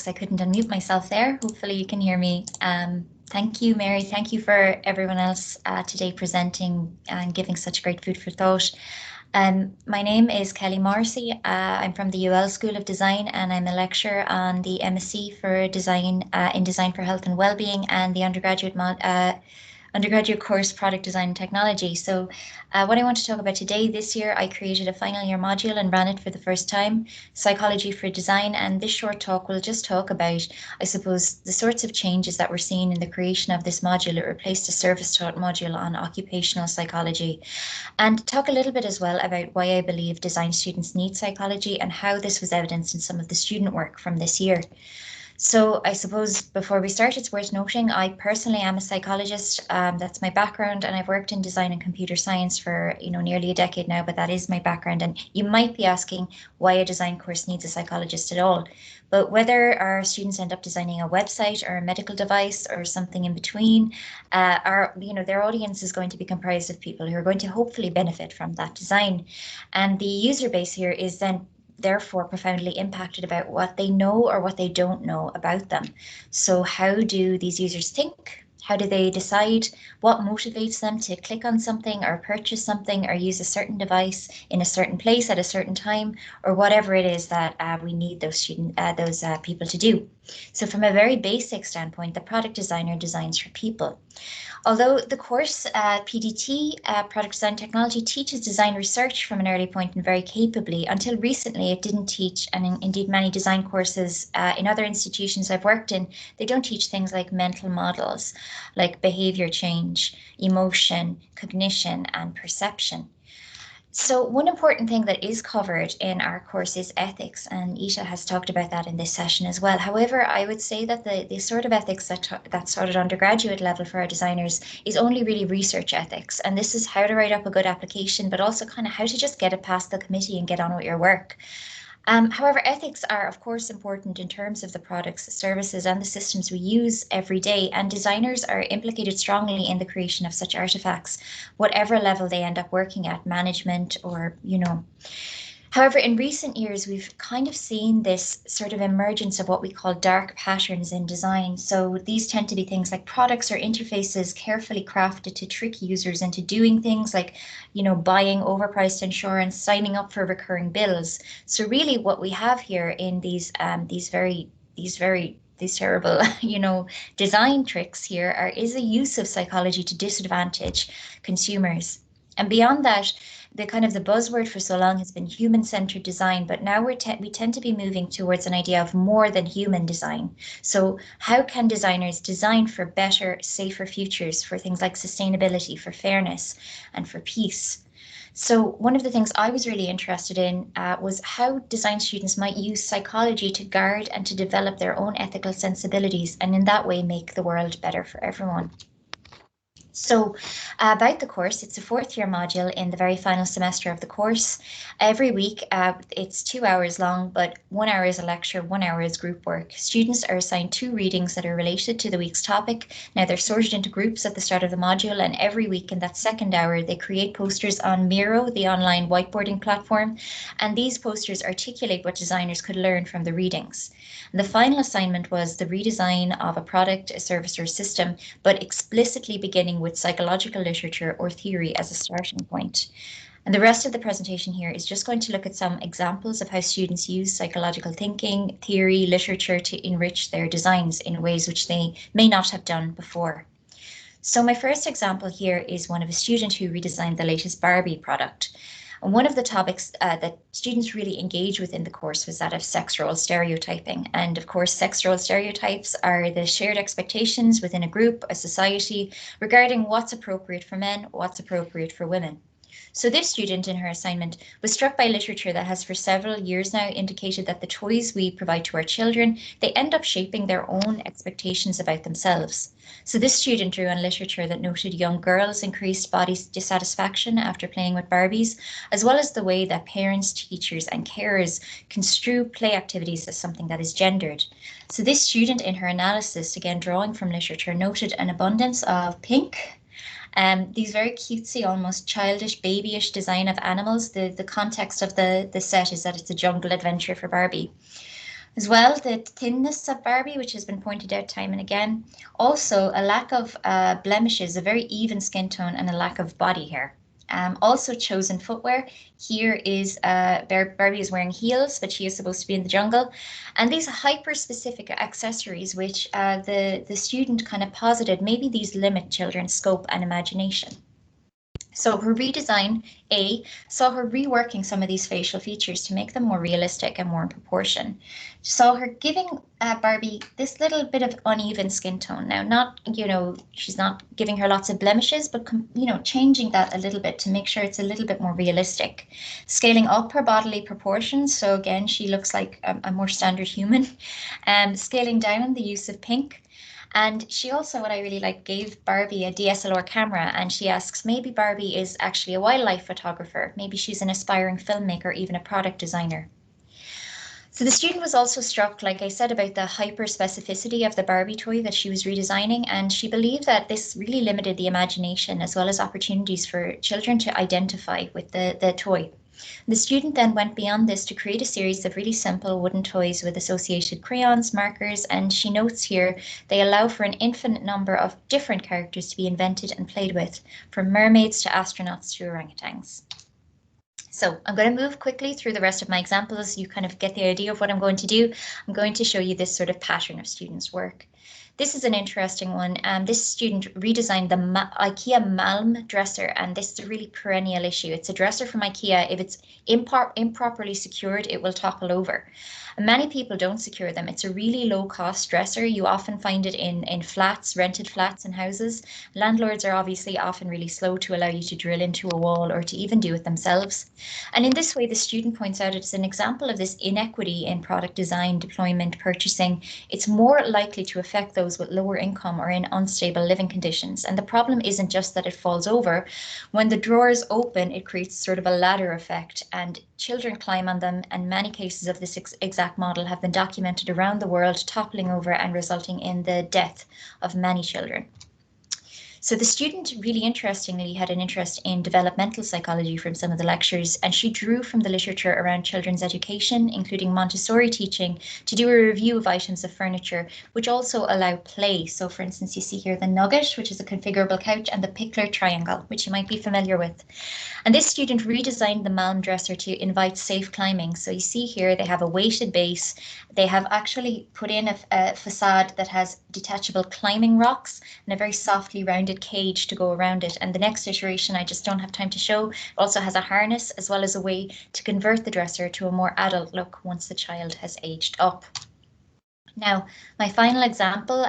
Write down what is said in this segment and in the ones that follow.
because I couldn't unmute myself there. Hopefully you can hear me. Thank you, Mary. Thank you for everyone else today presenting and giving such great food for thought. My name is Kellie Morrissey. I'm from the UL School of Design, and I'm a lecturer on the MSc for Design in Design for Health and Wellbeing and the undergraduate course Product Design and Technology. So what I want to talk about today, this year I created a final year module and ran it for the first time, Psychology for Design, and this short talk will just talk about, I suppose, the sorts of changes that we're seeing in the creation of this module. It replaced a service taught module on occupational psychology, and talk a little bit as well about why I believe design students need psychology and how this was evidenced in some of the student work from this year. So I suppose before we start, it's worth noting I personally am a psychologist. That's my background, and I've worked in design and computer science for nearly a decade now, but that is my background. And you might be asking why a design course needs a psychologist at all. But whether our students end up designing a website or a medical device or something in between, their audience is going to be comprised of people who are going to hopefully benefit from that design. And the user base here is then therefore profoundly impacted about what they know or what they don't know about them. So how do these users think? How do they decide? What motivates them to click on something or purchase something or use a certain device in a certain place at a certain time, or whatever it is that we need those people to do? So from a very basic standpoint, the product designer designs for people. Although the course PDT, Product Design Technology, teaches design research from an early point and very capably, until recently it didn't teach, and indeed many design courses in other institutions I've worked in, they don't teach things like mental models, like behavior change, emotion, cognition, and perception. So one important thing that is covered in our course is ethics, and Isha has talked about that in this session as well. However, I would say that the sort of ethics that's taught at undergraduate level for our designers is only really research ethics, and this is how to write up a good application, but also kind of how to just get it past the committee and get on with your work. However, ethics are, of course, important in terms of the products, services, and the systems we use every day, and designers are implicated strongly in the creation of such artifacts, whatever level they end up working at, management or. However, in recent years, we've kind of seen this sort of emergence of what we call dark patterns in design. So these tend to be things like products or interfaces carefully crafted to trick users into doing things like, buying overpriced insurance, signing up for recurring bills. So really what we have here in these terrible, design tricks here is a use of psychology to disadvantage consumers. And beyond that, the buzzword for so long has been human-centered design, but now we tend to be moving towards an idea of more than human design. So how can designers design for better, safer futures, for things like sustainability, for fairness, and for peace? So one of the things I was really interested in was how design students might use psychology to guard and to develop their own ethical sensibilities, and in that way make the world better for everyone. So about the course, it's a fourth year module in the very final semester of the course. Every week it's 2 hours long, but 1 hour is a lecture, 1 hour is group work. Students are assigned 2 readings that are related to the week's topic. Now they're sorted into groups at the start of the module, and every week in that second hour they create posters on Miro, the online whiteboarding platform, and these posters articulate what designers could learn from the readings. And the final assignment was the redesign of a product, a service, or a system, but explicitly beginning with psychological literature or theory as a starting point. And the rest of the presentation here is just going to look at some examples of how students use psychological thinking, theory, literature to enrich their designs in ways which they may not have done before. So my first example here is one of a student who redesigned the latest Barbie product. And one of the topics that students really engage with in the course was that of sex role stereotyping. And of course, sex role stereotypes are the shared expectations within a group, a society, regarding what's appropriate for men, what's appropriate for women. So this student in her assignment was struck by literature that has for several years now indicated that the toys we provide to our children, they end up shaping their own expectations about themselves. So this student drew on literature that noted young girls' increased body dissatisfaction after playing with Barbies, as well as the way that parents, teachers, and carers construe play activities as something that is gendered. So this student in her analysis, again drawing from literature, noted an abundance of pink, these very cutesy, almost childish, babyish design of animals. The context of the set is that it's a jungle adventure for Barbie. As well, the thinness of Barbie, which has been pointed out time and again. Also, a lack of blemishes, a very even skin tone, and a lack of body hair. Also chosen footwear. Here is Barbie is wearing heels, but she is supposed to be in the jungle. And these hyper-specific accessories, which the student kind of posited, maybe these limit children's scope and imagination. So her redesign, saw her reworking some of these facial features to make them more realistic and more in proportion. Saw her giving Barbie this little bit of uneven skin tone. Now, not, she's not giving her lots of blemishes, but, changing that a little bit to make sure it's a little bit more realistic. Scaling up her bodily proportions. So again, she looks like a more standard human. Scaling down the use of pink. And she also, what I really like, gave Barbie a DSLR camera, and she asks, maybe Barbie is actually a wildlife photographer. Maybe she's an aspiring filmmaker, even a product designer. So the student was also struck, like I said, about the hyper specificity of the Barbie toy that she was redesigning, and she believed that this really limited the imagination as well as opportunities for children to identify with the toy. The student then went beyond this to create a series of really simple wooden toys with associated crayons, markers, and she notes here they allow for an infinite number of different characters to be invented and played with, from mermaids to astronauts to orangutans. So I'm going to move quickly through the rest of my examples. You kind of get the idea of what I'm going to do. I'm going to show you this sort of pattern of students' work. This is an interesting one. This student redesigned the IKEA Malm dresser, and this is a really perennial issue. It's a dresser from IKEA. If it's improperly secured, it will topple over. And many people don't secure them. It's a really low cost dresser. You often find it in flats, rented flats and houses. Landlords are obviously often really slow to allow you to drill into a wall or to even do it themselves. And in this way, the student points out it's an example of this inequity in product design, deployment, purchasing. It's more likely to affect those with lower income or in unstable living conditions. And the problem isn't just that it falls over. When the drawers open, it creates sort of a ladder effect, and children climb on them, and many cases of this exact model have been documented around the world, toppling over and resulting in the death of many children. So the student really interestingly had an interest in developmental psychology from some of the lectures, and she drew from the literature around children's education, including Montessori teaching, to do a review of items of furniture, which also allow play. So for instance, you see here the Nugget, which is a configurable couch, and the Pickler triangle, which you might be familiar with. And this student redesigned the Malm dresser to invite safe climbing. So you see here they have a weighted base. They have actually put in a facade that has detachable climbing rocks and a very softly rounded cage to go around it. And the next iteration, I just don't have time to show, also has a harness as well as a way to convert the dresser to a more adult look once the child has aged up. Now, my final example,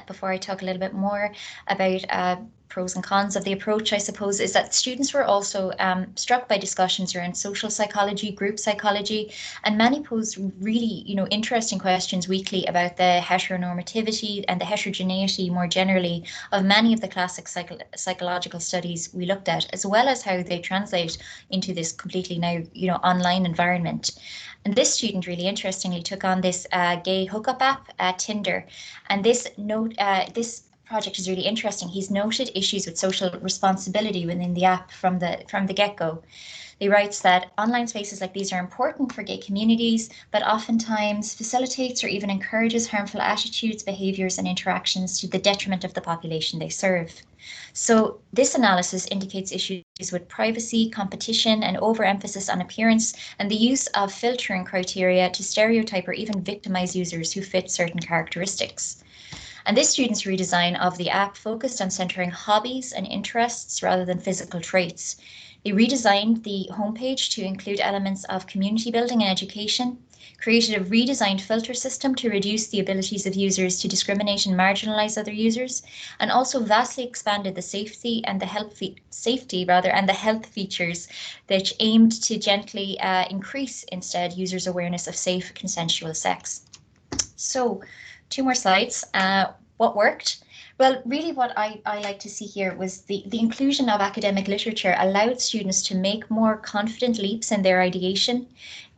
before I talk a little bit more about pros and cons of the approach, I suppose, is that students were also struck by discussions around social psychology, group psychology, and many posed really, interesting questions weekly about the heteronormativity and the heterogeneity more generally of many of the classic psychological studies we looked at, as well as how they translate into this completely now, online environment. And this student really interestingly took on this gay hookup app, Tinder, and this project is really interesting. He's noted issues with social responsibility within the app from the get-go. He writes that online spaces like these are important for gay communities, but oftentimes facilitates or even encourages harmful attitudes, behaviours and interactions to the detriment of the population they serve. So this analysis indicates issues with privacy, competition and overemphasis on appearance, and the use of filtering criteria to stereotype or even victimize users who fit certain characteristics. And this student's redesign of the app focused on centering hobbies and interests rather than physical traits. They redesigned the homepage to include elements of community building and education, created a redesigned filter system to reduce the abilities of users to discriminate and marginalize other users, and also vastly expanded the safety and the health features that aimed to gently increase instead users' awareness of safe consensual sex. So 2 more slides. What worked? Well, really what I like to see here was the inclusion of academic literature allowed students to make more confident leaps in their ideation.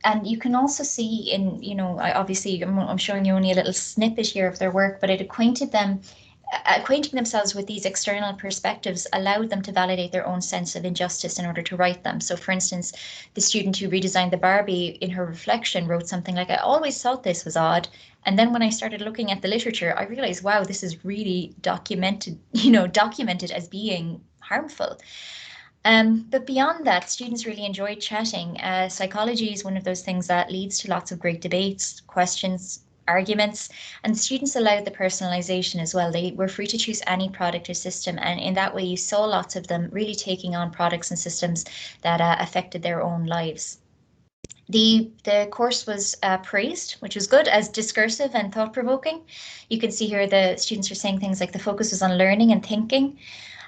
And you can also see in, obviously I'm showing you only a little snippet here of their work, but it acquainted them acquainting themselves with these external perspectives allowed them to validate their own sense of injustice in order to write them. So for instance, the student who redesigned the Barbie, in her reflection, wrote something like, I always thought this was odd. And then when I started looking at the literature, I realized, wow, this is really documented as being harmful. But beyond that, students really enjoyed chatting. Psychology is one of those things that leads to lots of great debates, questions, arguments, and students allowed the personalization as well. They were free to choose any product or system, and in that way you saw lots of them really taking on products and systems that affected their own lives. The course was praised, which was good, as discursive and thought-provoking. You can see here the students are saying things like the focus was on learning and thinking.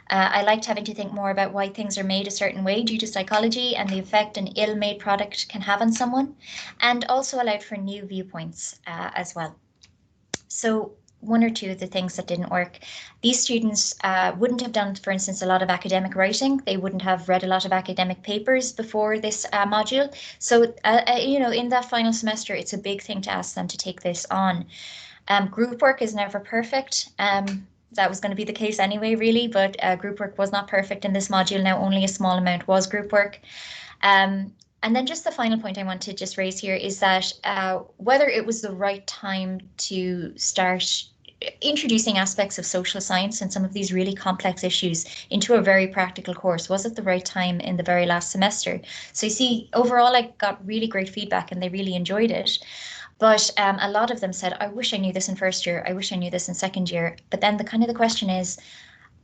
I liked having to think more about why things are made a certain way due to psychology and the effect an ill-made product can have on someone, and also allowed for new viewpoints as well. So one or two of the things that didn't work. These students wouldn't have done, for instance, a lot of academic writing. They wouldn't have read a lot of academic papers before this module. So, in that final semester, it's a big thing to ask them to take this on. Group work is never perfect. That was going to be the case anyway, really, but group work was not perfect in this module. Now only a small amount was group work. And then just the final point I want to just raise here is that whether it was the right time to start introducing aspects of social science and some of these really complex issues into a very practical course, was it the right time in the very last semester? So you see, overall, I got really great feedback and they really enjoyed it. But a lot of them said, I wish I knew this in first year. I wish I knew this in second year. But then the question is,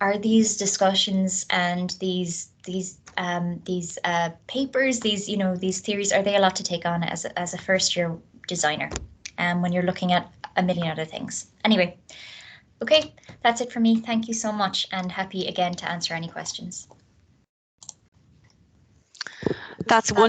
are these discussions and these papers, these theories, are they a lot to take on as a first year designer when you're looking at a million other things? Anyway, okay, that's it for me. Thank you so much, and happy again to answer any questions. That's wonderful.